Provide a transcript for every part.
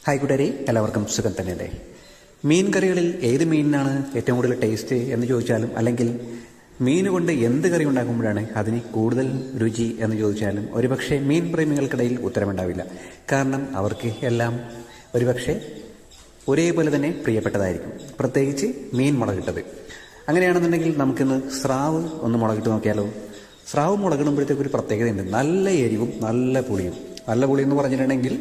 Hi കൂട്ടുകാരെ, എല്ലാവർക്കും സുഖം തന്നെയല്ലേ? മീൻ കറികളിൽ ഏത് മീനിനാണ് ഏറ്റവും കൂടുതൽ ടേസ്റ്റ് എന്ന് ചോദിച്ചാലും, അല്ലെങ്കിൽ മീൻ കൊണ്ട് എന്ത് കറി ഉണ്ടാക്കുമ്പോഴാണ് അതിന് കൂടുതൽ രുചി എന്ന് ചോദിച്ചാലും ഒരുപക്ഷെ മീൻ പ്രേമികൾക്കിടയിൽ ഉത്തരമുണ്ടാവില്ല. കാരണം അവർക്ക് എല്ലാം ഒരുപക്ഷെ ഒരേപോലെ തന്നെ പ്രിയപ്പെട്ടതായിരിക്കും, പ്രത്യേകിച്ച് മീൻ മുളകിട്ടത്. അങ്ങനെയാണെന്നുണ്ടെങ്കിൽ നമുക്കിന്ന് സ്രാവ് ഒന്ന് മുളകിട്ട് നോക്കിയാലോ? സ്രാവ് മുളകിടുമ്പോഴത്തേക്ക് ഒരു പ്രത്യേകതയുണ്ട്. നല്ല എരിവും നല്ല പുളിയും. നല്ല പുളി എന്ന് പറഞ്ഞിട്ടുണ്ടെങ്കിൽ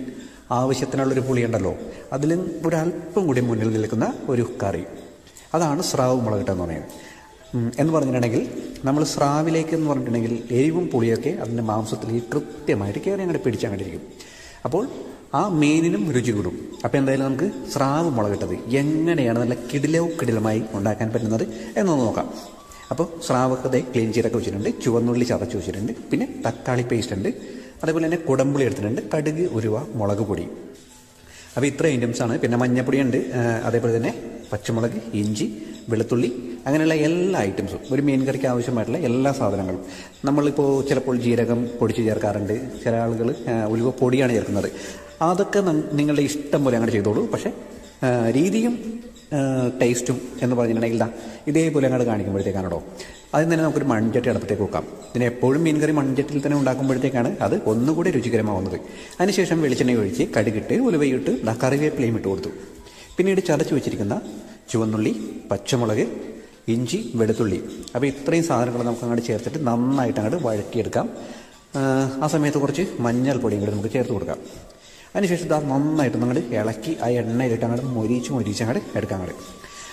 ആവശ്യത്തിനുള്ളൊരു പുളിയുണ്ടല്ലോ, അതിലും ഒരല്പം കൂടി മുന്നിൽ നിൽക്കുന്ന ഒരു കറി, അതാണ് സ്രാവ് മുളകിട്ടെന്ന് പറയുന്നത്. എന്ന് പറഞ്ഞിട്ടുണ്ടെങ്കിൽ നമ്മൾ സ്രാവിലേക്ക് എന്ന് പറഞ്ഞിട്ടുണ്ടെങ്കിൽ എരിവും പുളിയൊക്കെ അതിൻ്റെ മാംസത്തിലേക്ക് കൃത്യമായിട്ട് കയറി അങ്ങോട്ട് പിടിച്ചങ്ങോട്ടിരിക്കും. അപ്പോൾ ആ മീനിനും രുചി കൂടും. അപ്പോൾ എന്തായാലും നമുക്ക് സ്രാവ് മുളകിട്ടത് എങ്ങനെയാണ് നല്ല കിടിലമായി ഉണ്ടാക്കാൻ പറ്റുന്നത് എന്നൊന്ന് നോക്കാം. അപ്പോൾ സ്രാവൊക്കെ ക്ലീൻ ചെയ്തൊക്കെ വെച്ചിട്ടുണ്ട്, ചുവന്നുള്ളി ചതച്ച് വെച്ചിട്ടുണ്ട്, പിന്നെ തക്കാളി പേസ്റ്റ് ഉണ്ട്, അതേപോലെ തന്നെ കുടംപുളി എടുത്തിട്ടുണ്ട്, കടുക്, ഉലുവ, മുളക് പൊടി. അപ്പോൾ ഇത്ര ഐറ്റംസാണ്. പിന്നെ മഞ്ഞപ്പൊടി ഉണ്ട്, അതേപോലെ തന്നെ പച്ചമുളക്, ഇഞ്ചി, വെളുത്തുള്ളി, അങ്ങനെയുള്ള എല്ലാ ഐറ്റംസും, ഒരു മീൻ കറിക്ക് ആവശ്യമായിട്ടുള്ള എല്ലാ സാധനങ്ങളും. നമ്മളിപ്പോൾ ചിലപ്പോൾ ജീരകം പൊടിച്ച് ചേർക്കാറുണ്ട്, ചില ആളുകൾ ഉലുവ പൊടിയാണ് ചേർക്കുന്നത്. അതൊക്കെ നിങ്ങളുടെ ഇഷ്ടം പോലെ അങ്ങനെ ചെയ്തോളൂ. പക്ഷേ രീതിയും ടേസ്റ്റും എന്ന് പറഞ്ഞിട്ടുണ്ടെങ്കിൽ ഇതേപോലെ അങ്ങോട്ട് കാണിക്കുമ്പോഴത്തേക്കാണോ, അതിന് തന്നെ നമുക്കൊരു മൺചട്ടി അടുപ്പത്തേക്ക് വെക്കാം. ഇതിന് എപ്പോഴും മീൻകറി മൺചട്ടിയിൽ തന്നെ ഉണ്ടാക്കുമ്പോഴത്തേക്കാണ് അത് ഒന്നുകൂടി രുചികരമാവുന്നത്. അതിനുശേഷം വെളിച്ചെണ്ണ ഒഴിച്ച് കടുകിട്ട് ഉലുവയിട്ട് കറിവേപ്പിലയും ഇട്ട് കൊടുത്തു. പിന്നീട് ചതച്ച് വെച്ചിരിക്കുന്ന ചുവന്നുള്ളി, പച്ചമുളക്, ഇഞ്ചി, വെളുത്തുള്ളി, അപ്പോൾ ഇത്രയും സാധനങ്ങൾ നമുക്ക് അങ്ങോട്ട് ചേർത്തിട്ട് നന്നായിട്ട് അങ്ങോട്ട് വഴക്കിയെടുക്കാം. ആ സമയത്ത് കുറച്ച് മഞ്ഞൾപ്പൊടിയും കൂടി നമുക്ക് ചേർത്ത് കൊടുക്കാം. അതിനുശേഷം നന്നായിട്ട് അങ്ങോട്ട് ഇളക്കി ആ എണ്ണയിലിട്ട് അങ്ങോട്ട് മൊരിച്ച് അങ്ങോട്ട് എടുക്കാം അങ്ങോട്ട്.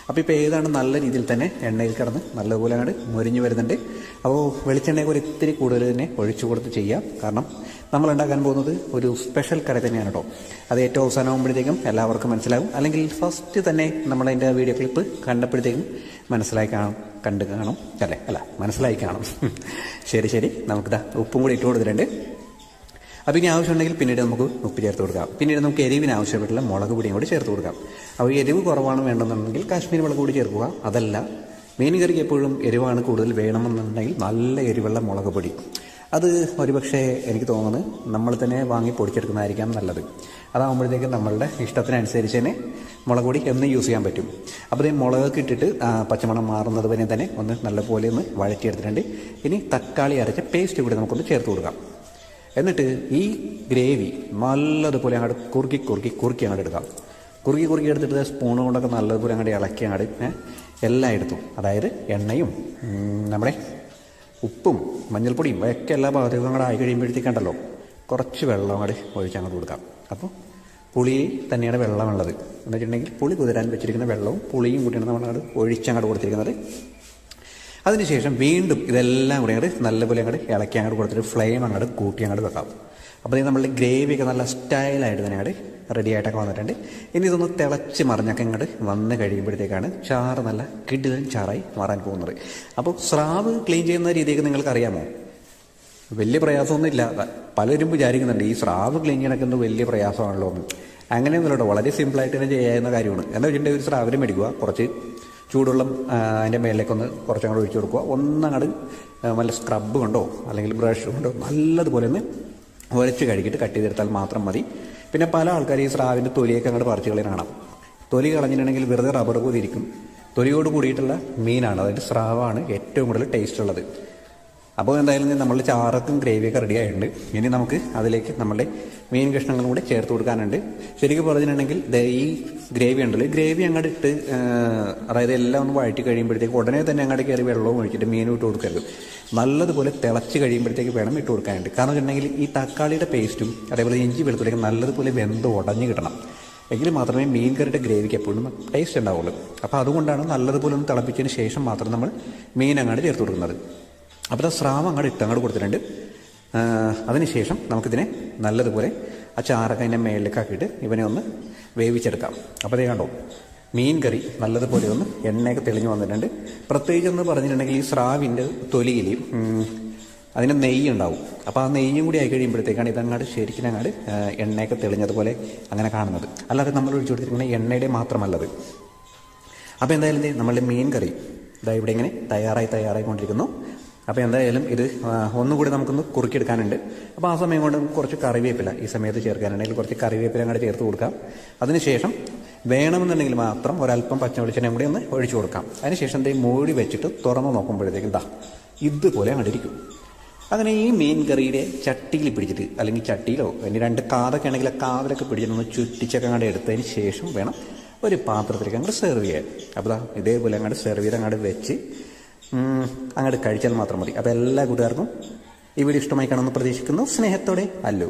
അപ്പോൾ ഇപ്പോൾ ഏതാണ് നല്ല രീതിയിൽ തന്നെ എണ്ണയിൽ കിടന്ന് നല്ലപോലെ അങ്ങോട്ട് മൊരിഞ്ഞ് വരുന്നുണ്ട്. അപ്പോൾ വെളിച്ചെണ്ണയൊക്കെ ഒരു ഇത്തിരി കൂടുതൽ തന്നെ ഒഴിച്ചു കൊടുത്ത് ചെയ്യാം. കാരണം നമ്മൾ ഉണ്ടാക്കാൻ പോകുന്നത് ഒരു സ്പെഷ്യൽ കറി തന്നെയാണ് കേട്ടോ. അത് ഏറ്റവും അവസാനമാകുമ്പോഴത്തേക്കും എല്ലാവർക്കും മനസ്സിലാകും, അല്ലെങ്കിൽ ഫസ്റ്റ് തന്നെ നമ്മളതിൻ്റെ വീഡിയോ ക്ലിപ്പ് കണ്ടപ്പോഴത്തേക്കും മനസ്സിലായി കാണും. ശരി, നമുക്കിതാ ഉപ്പും കൂടി ഇട്ട് കൊടുത്തിട്ടുണ്ട്. അപ്പോൾ ഇനി ആവശ്യമുണ്ടെങ്കിൽ പിന്നീട് നമുക്ക് ഉപ്പ് ചേർത്ത് കൊടുക്കാം. പിന്നീട് നമുക്ക് എരിവിന് ആവശ്യമായിട്ടുള്ള മുളക് പൊടിയും കൂടി ചേർത്ത് കൊടുക്കാം. അപ്പോൾ എരിവ് കുറവാണ് വേണമെന്നുണ്ടെങ്കിൽ കാശ്മീരി മുളക് പൊടി ചേർക്കുക. അതല്ല, മീൻ കറിക്ക് എപ്പോഴും എരിവാണ് കൂടുതൽ വേണമെന്നുണ്ടെങ്കിൽ നല്ല എരിവുള്ള മുളക് പൊടി, അത് ഒരുപക്ഷെ എനിക്ക് തോന്നുന്നത് നമ്മൾ തന്നെ വാങ്ങി പൊടിച്ചെടുക്കുന്നതായിരിക്കാം നല്ലത്. അതാകുമ്പോഴത്തേക്കും നമ്മളുടെ ഇഷ്ടത്തിനനുസരിച്ച് തന്നെ മുളക് പൊടി എന്ന് യൂസ് ചെയ്യാൻ പറ്റും. അപ്പോൾ മുളകൊക്കെ ഇട്ടിട്ട് പച്ചമണം മാറുന്നത് വരെ തന്നെ ഒന്ന് നല്ലപോലെ ഒന്ന് വഴറ്റിയെടുത്തിട്ടുണ്ട്. ഇനി തക്കാളി അരച്ച പേസ്റ്റ് കൂടി നമുക്കൊന്ന് ചേർത്ത് കൊടുക്കാം. എന്നിട്ട് ഈ ഗ്രേവി നല്ലതുപോലെ അങ്ങോട്ട് കുറുക്കി അങ്ങോട്ട് എടുക്കാം. കുറുക്കി എടുത്തിട്ട് സ്പൂൺ കൊണ്ടൊക്കെ നല്ലതുപോലെ അങ്ങോട്ട് ഇളക്കി അങ്ങോട്ട് എല്ലായിടത്തും, അതായത് എണ്ണയും നമ്മുടെ ഉപ്പും മഞ്ഞൾപ്പൊടിയും ഒക്കെ എല്ലാ ഭാഗത്തേക്കും അങ്ങോട്ട് ആയി കഴിയുമ്പോഴത്തേക്കുണ്ടല്ലോ കുറച്ച് വെള്ളം അങ്ങോട്ട് ഒഴിച്ചങ്ങോട്ട് കൊടുക്കാം. അപ്പോൾ പുളി തന്നെയാണ് വെള്ളമുള്ളത് എന്ന് വെച്ചിട്ടുണ്ടെങ്കിൽ പുളി കുതിരാൻ വെച്ചിരിക്കുന്ന വെള്ളവും പുളിയും കൂടിയാണ് നമ്മളങ്ങോട്ട് ഒഴിച്ചങ്ങോട്ട് കൊടുത്തിരിക്കുന്നത്. അതിനുശേഷം വീണ്ടും ഇതെല്ലാം കൂടി അങ്ങോട്ട് നല്ലപോലെ അങ്ങോട്ട് ഇളക്കി അങ്ങോട്ട് കൊടുത്തിട്ട് ഫ്ലെയിം അങ്ങോട്ട് കൂട്ടി അങ്ങോട്ട് വെക്കാം. അപ്പോൾ നമ്മളുടെ ഗ്രേവിയൊക്കെ നല്ല സ്റ്റൈലായിട്ട് തന്നെ അങ്ങോട്ട് റെഡി ആയിട്ടൊക്കെ വന്നിട്ടുണ്ട്. ഇനി ഇതൊന്ന് തിളച്ച് മറിഞ്ഞൊക്കെ ഇങ്ങോട്ട് വന്ന് കഴിയുമ്പോഴത്തേക്കാണ് ചാറ് നല്ല കിടിലൻ ചാറായി മാറാൻ പോകുന്നത്. അപ്പോൾ സ്രാവ് ക്ലീൻ ചെയ്യുന്ന രീതിയൊക്കെ നിങ്ങൾക്ക് അറിയാമോ? വലിയ പ്രയാസമൊന്നുമില്ല. പലരും വിചാരിക്കുന്നുണ്ട് ഈ സ്രാവ് ക്ലീൻ ചെയ്യണൊക്കെ വലിയ പ്രയാസമാണല്ലോ എന്ന്. അങ്ങനെയൊന്നുമില്ല, വളരെ സിമ്പിളായിട്ട് തന്നെ ചെയ്യാവുന്ന കാര്യമാണ്. എന്താ വെച്ചിട്ടുണ്ടെങ്കിൽ ഒരു സ്രാവിനെ മേടിക്കുക, കുറച്ച് ചൂടുവെള്ളം അതിൻ്റെ മേലേക്കൊന്ന് കുറച്ചങ്ങോട്ട് ഒഴിച്ചു കൊടുക്കുക. ഒന്നങ്ങോട്ട് നല്ല സ്ക്രബ് കൊണ്ടോ അല്ലെങ്കിൽ ബ്രഷ് കൊണ്ടോ നല്ലതുപോലെ ഒന്ന് ഉരച്ച് കഴുകിയിട്ട് കട്ട് ചെയ്തെടുത്താൽ മാത്രം മതി. പിന്നെ പല ആൾക്കാർ ഈ സ്രാവിൻ്റെ തൊലിയൊക്കെ അങ്ങോട്ട് പറിച്ച് കളയാൻ കാണാം. തൊലി കളഞ്ഞിട്ടുണ്ടെങ്കിൽ വെറുതെ റബ്ബർ കൂതിരിക്കും. തൊലിയോട് കൂടിയിട്ടുള്ള മീനാണ്, അതായത് സ്രാവാണ് ഏറ്റവും കൂടുതൽ ടേസ്റ്റ് ഉള്ളത്. അപ്പോൾ എന്തായാലും നമ്മളുടെ ചാറക്കും ഗ്രേവിയൊക്കെ റെഡി ആയിട്ടുണ്ട്. ഇനി നമുക്ക് അതിലേക്ക് നമ്മളുടെ മീൻ കഷ്ണങ്ങളും കൂടെ ചേർത്ത് കൊടുക്കാനുണ്ട്. ശരിക്കും പറഞ്ഞിട്ടുണ്ടെങ്കിൽ ഈ ഗ്രേവി ഉണ്ടല്ലോ, ഗ്രേവി അങ്ങോട്ട് ഇട്ട് അതായത് എല്ലാം ഒന്ന് വഴറ്റി കഴിയുമ്പോഴത്തേക്ക് ഉടനെ തന്നെ അങ്ങോട്ട് കയറി വെള്ളവും ഒഴിച്ചിട്ട് മീനും ഇട്ട് കൊടുക്കരുത്. നല്ലതുപോലെ തിളച്ച് കഴിയുമ്പോഴത്തേക്ക് വേണം ഇട്ട് കൊടുക്കാനുണ്ട്. കാരണം വെച്ചിട്ടുണ്ടെങ്കിൽ ഈ തക്കാളിയുടെ പേസ്റ്റും അതേപോലെ ഇഞ്ചി വെളുത്തുള്ളിയൊക്കെ നല്ലതുപോലെ വെന്ത് ഉടഞ്ഞ് കിട്ടണം. എങ്കിൽ മാത്രമേ മീൻ കറിയുടെ ഗ്രേവിക്ക് എപ്പോഴും ടേസ്റ്റ് ഉണ്ടാവുള്ളൂ. അപ്പോൾ അതുകൊണ്ടാണ് നല്ലതുപോലെ ഒന്ന് തിളപ്പിച്ചതിന് ശേഷം മാത്രം നമ്മൾ മീൻ അങ്ങോട്ട് ചേർത്ത് കൊടുക്കുന്നത്. അപ്പോൾ സ്രാവ് അങ്ങോട്ട് അങ്ങോട്ട് കൊടുത്തിട്ടുണ്ട്. അതിനുശേഷം നമുക്കിതിനെ നല്ലതുപോലെ ആ ചാറൊക്കെ അതിൻ്റെ മേളിലേക്ക് ആക്കിയിട്ട് ഇവനെ ഒന്ന് വേവിച്ചെടുക്കാം. അപ്പോൾ അതേ കണ്ടോ, മീൻ കറി നല്ലതുപോലെ ഒന്ന് എണ്ണയൊക്കെ തെളിഞ്ഞ് വന്നിട്ടുണ്ട്. പ്രത്യേകിച്ചെന്ന് പറഞ്ഞിട്ടുണ്ടെങ്കിൽ ഈ സ്രാവിൻ്റെ തൊലിയിൽ അതിന് നെയ്യ് ഉണ്ടാവും. അപ്പോൾ ആ നെയ്യും കൂടി ആയി കഴിയുമ്പോഴത്തേക്കാണ് ഇതങ്ങാട് ശരിക്കും അങ്ങാട് എണ്ണയൊക്കെ തെളിഞ്ഞതുപോലെ അങ്ങനെ കാണുന്നത്. അല്ലാതെ നമ്മൾ ഒഴിച്ചു കൊടുത്തിരിക്കുന്ന എണ്ണയുടെ മാത്രമല്ലത്. അപ്പോൾ എന്തായാലും നമ്മളുടെ മീൻ കറി ഇവിടെ ഇങ്ങനെ തയ്യാറായി കൊണ്ടിരിക്കുന്നു. അപ്പോൾ എന്തായാലും ഇത് ഒന്നുകൂടി നമുക്കൊന്ന് കുറുക്കിയെടുക്കാനുണ്ട്. അപ്പോൾ ആ സമയം കൊണ്ട് നമുക്ക് കുറച്ച് കറിവേപ്പില ഈ സമയത്ത് ചേർക്കാനുണ്ടെങ്കിൽ കുറച്ച് കറിവേപ്പില അങ്ങോട്ട് ചേർത്ത് കൊടുക്കാം. അതിനുശേഷം വേണമെന്നുണ്ടെങ്കിൽ മാത്രം ഒരല്പം പച്ചവെളിച്ചെണ്ണയും കൂടി ഒന്ന് ഒഴിച്ചു കൊടുക്കാം. അതിനുശേഷം മൂടി വെച്ചിട്ട് തുറന്ന് നോക്കുമ്പോഴത്തേക്കും ഇതുപോലെ അങ്ങോട്ട് ഇരിക്കും. അങ്ങനെ ഈ മീൻ കറിയുടെ ചട്ടിയിൽ പിടിച്ചിട്ട്, അല്ലെങ്കിൽ ചട്ടിയിലോ ഇനി 2 കാതൊക്കെ ആണെങ്കിൽ ആ കാതിലൊക്കെ പിടിച്ചിട്ടൊന്ന് ചുറ്റിച്ചൊക്കെ അങ്ങോട്ട് എടുത്തതിന് ശേഷം വേണം ഒരു പാത്രത്തിലേക്ക് അങ്ങോട്ട് സെർവ് ചെയ്യാൻ. അപ്പോൾ ഇതേപോലെ അങ്ങോട്ട് സെർവ് ചെയ്ത് അങ്ങോട്ട് വെച്ച് അങ്ങോട്ട് കഴിച്ചാൽ മാത്രം മതി. അപ്പോൾ എല്ലാ കൂട്ടുകാർക്കും ഈ വീഡിയോ ഇഷ്ടമായി കാണുമെന്ന് പ്രതീക്ഷിക്കുന്നു. സ്നേഹത്തോടെ അല്ലു.